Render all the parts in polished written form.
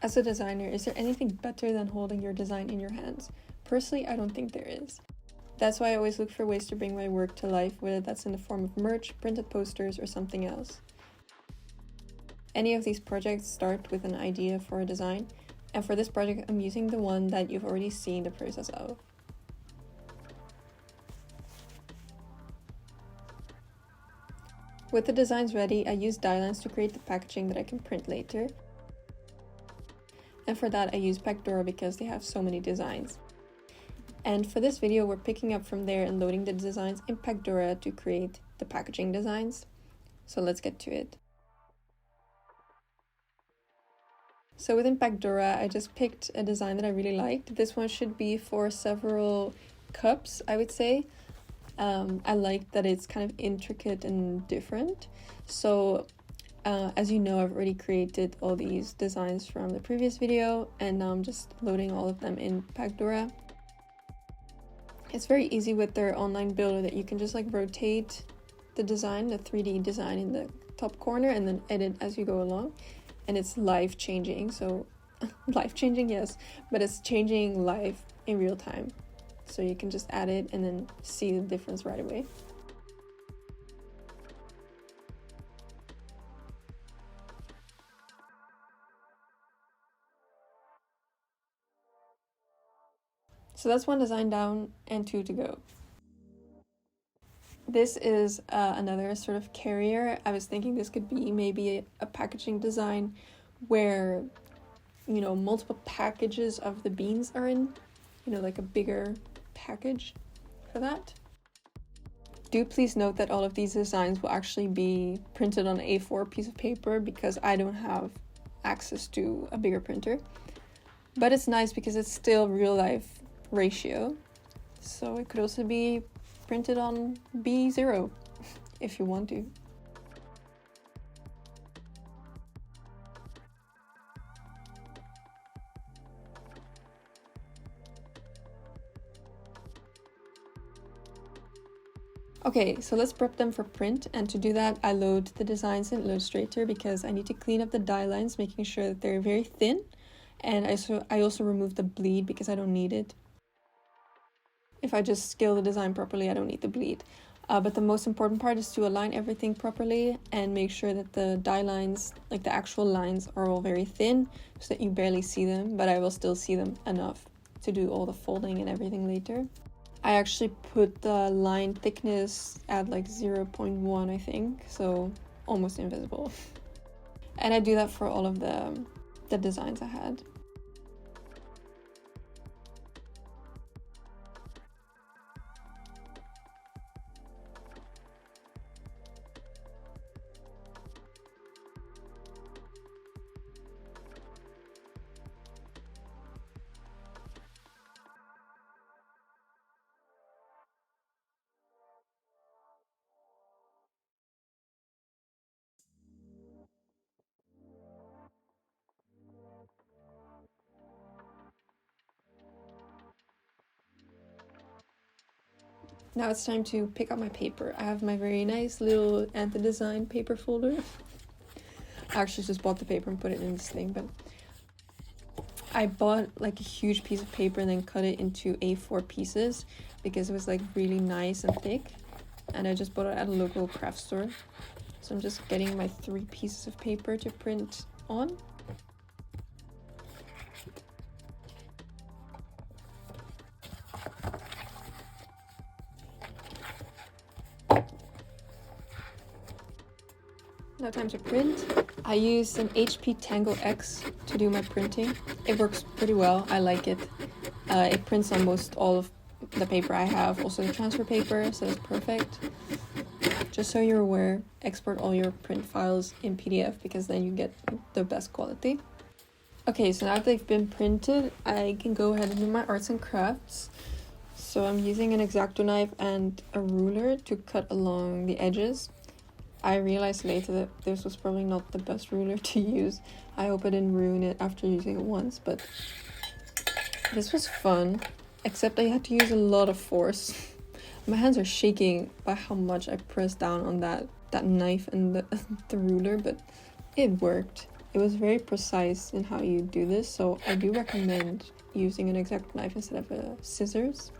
As a designer, is there anything better than holding your design in your hands? Personally, I don't think there is. That's why I always look for ways to bring my work to life, whether that's in the form of merch, printed posters, or something else. Any of these projects start with an idea for a design, and for this project I'm using the one that you've already seen the process of. With the designs ready, I use die lines to create the packaging that I can print later. And for that I use Pacdora because they have so many designs. And for this video we're picking up from there and loading the designs in Pacdora to create the packaging designs. So let's get to it. So within Pacdora, I just picked a design that I really liked. This one should be for several cups, I would say. I like that it's kind of intricate and different. So as you know, I've already created all these designs from the previous video, and now I'm just loading all of them in Pacdora. It's very easy with their online builder that you can just like rotate the design, the 3D design in the top corner, and then edit as you go along. And it's life changing, so life changing, yes, but it's changing live in real time. So you can just add it and then see the difference right away. So that's one design down and 2 to go. This is another sort of carrier. I was thinking this could be maybe a packaging design where, you know, multiple packages of the beans are in, you know, like a bigger package for that. Do please note that all of these designs will actually be printed on an A4 piece of paper because I don't have access to a bigger printer. But it's nice because it's still real life ratio. So it could also be printed on B0 if you want to. Okay, so let's prep them for print, and to do that I load the designs in Illustrator because I need to clean up the die lines, making sure that they're very thin, and I also remove the bleed because I don't need it. If I just scale the design properly, I don't need the bleed. But the most important part is to align everything properly and make sure that the die lines, like the actual lines, are all very thin so that you barely see them, but I will still see them enough to do all the folding and everything later. I actually put the line thickness at like 0.1, I think, so almost invisible. And I do that for all of the designs I had. Now it's time to pick up my paper. I have my very nice little anti-design paper folder. I actually just bought the paper and put it in this thing, but I bought like a huge piece of paper and then cut it into A4 pieces because it was like really nice and thick, and I just bought it at a local craft store. So I'm just getting my 3 pieces of paper to print on. Now time to print. I use an HP Tango X to do my printing. It works pretty well, I like it. It prints on most all of the paper I have, also the transfer paper, so that's perfect. Just so you're aware, export all your print files in PDF because then you get the best quality. Okay, so now that they've been printed, I can go ahead and do my arts and crafts. So I'm using an X-Acto knife and a ruler to cut along the edges. I realized later that this was probably not the best ruler to use. I hope I didn't ruin it after using it once, but this was fun, except I had to use a lot of force. My hands are shaking by how much I pressed down on that knife and the ruler, but it worked. it was very precise in how you do this, so I do recommend using an X-Acto knife instead of a scissors.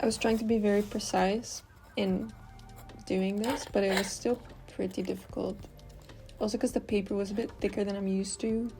I was trying to be very precise in doing this, but it was still pretty difficult. Also because the paper was a bit thicker than I'm used to.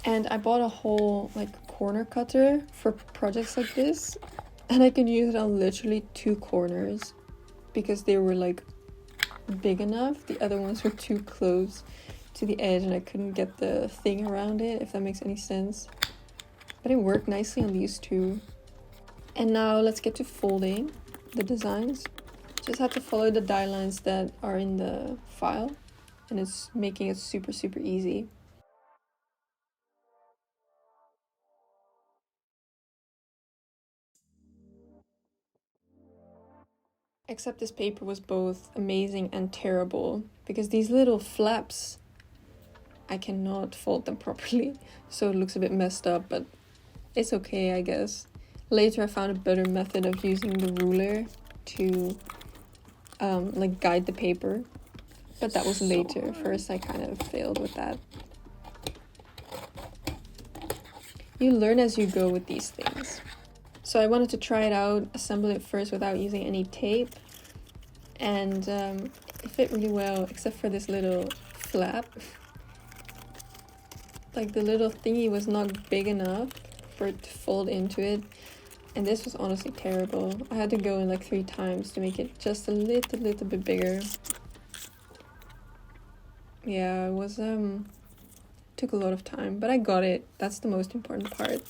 And I bought a whole like corner cutter for projects like this, and I could use it on literally 2 corners because they were like big enough. The other ones were too close to the edge and I couldn't get the thing around it, if that makes any sense. But it worked nicely on these 2. And now let's get to folding the designs. Just have to follow the die lines that are in the file, and it's making it super easy. Except this paper was both amazing and terrible, because these little flaps, I cannot fold them properly, so it looks a bit messed up, but it's okay, I guess. Later I found a better method of using the ruler to like guide the paper, but that was later. First I kind of failed with that. You learn as you go with these things. So I wanted to try it out, assemble it first without using any tape, and it fit really well, except for this little flap. Like the little thingy was not big enough for it to fold into it, and this was honestly terrible. I had to go in like 3 times to make it just a little bit bigger. Yeah, it was took a lot of time, but I got it. That's the most important part.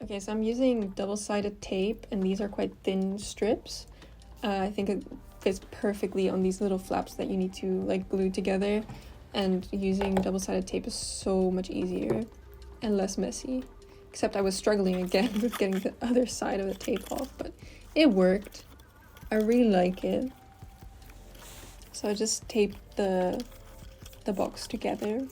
Okay, so I'm using double-sided tape, and these are quite thin strips. I think it fits perfectly on these little flaps that you need to like glue together, and using double-sided tape is so much easier and less messy. Except I was struggling again with getting the other side of the tape off, but it worked. I really like it. So I just taped the box together.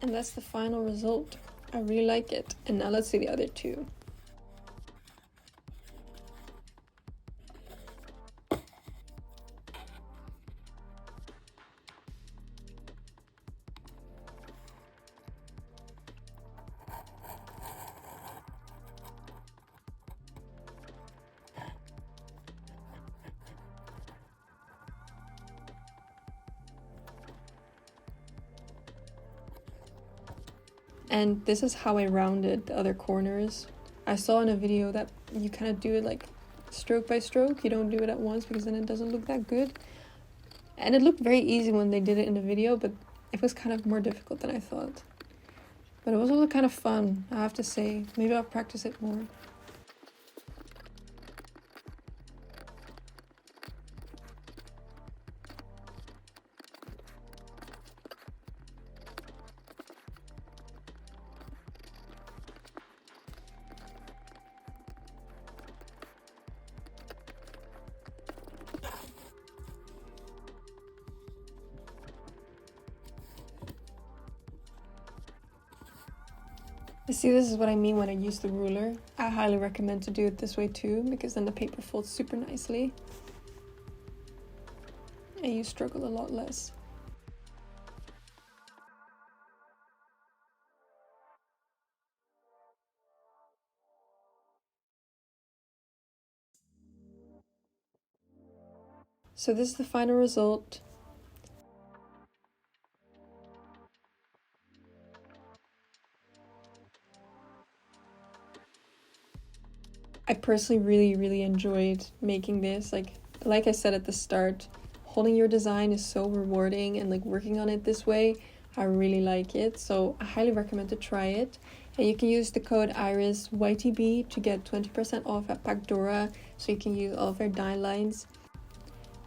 And that's the final result. I really like it. And now let's see the other 2. And this is how I rounded the other corners. I saw in a video that you kind of do it like stroke by stroke. You don't do it at once because then it doesn't look that good. And it looked very easy when they did it in the video, but it was kind of more difficult than I thought. But it was also kind of fun, I have to say. Maybe I'll practice it more. You see, this is what I mean when I use the ruler. I highly recommend to do it this way too, because then the paper folds super nicely. And you struggle a lot less. So this is the final result. I personally really enjoyed making this. Like I said at the start, holding your design is so rewarding, and like working on it this way, I really like it. So I highly recommend to try it. And you can use the code IRISYTB to get 20% off at Pacdora, so you can use all of their die lines.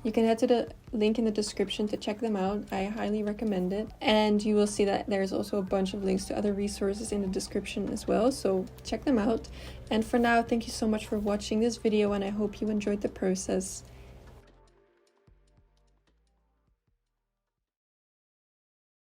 You can head to the link in the description to check them out. I highly recommend it. And you will see that there's also a bunch of links to other resources in the description as well, so check them out. And for now, thank you so much for watching this video, and I hope you enjoyed the process.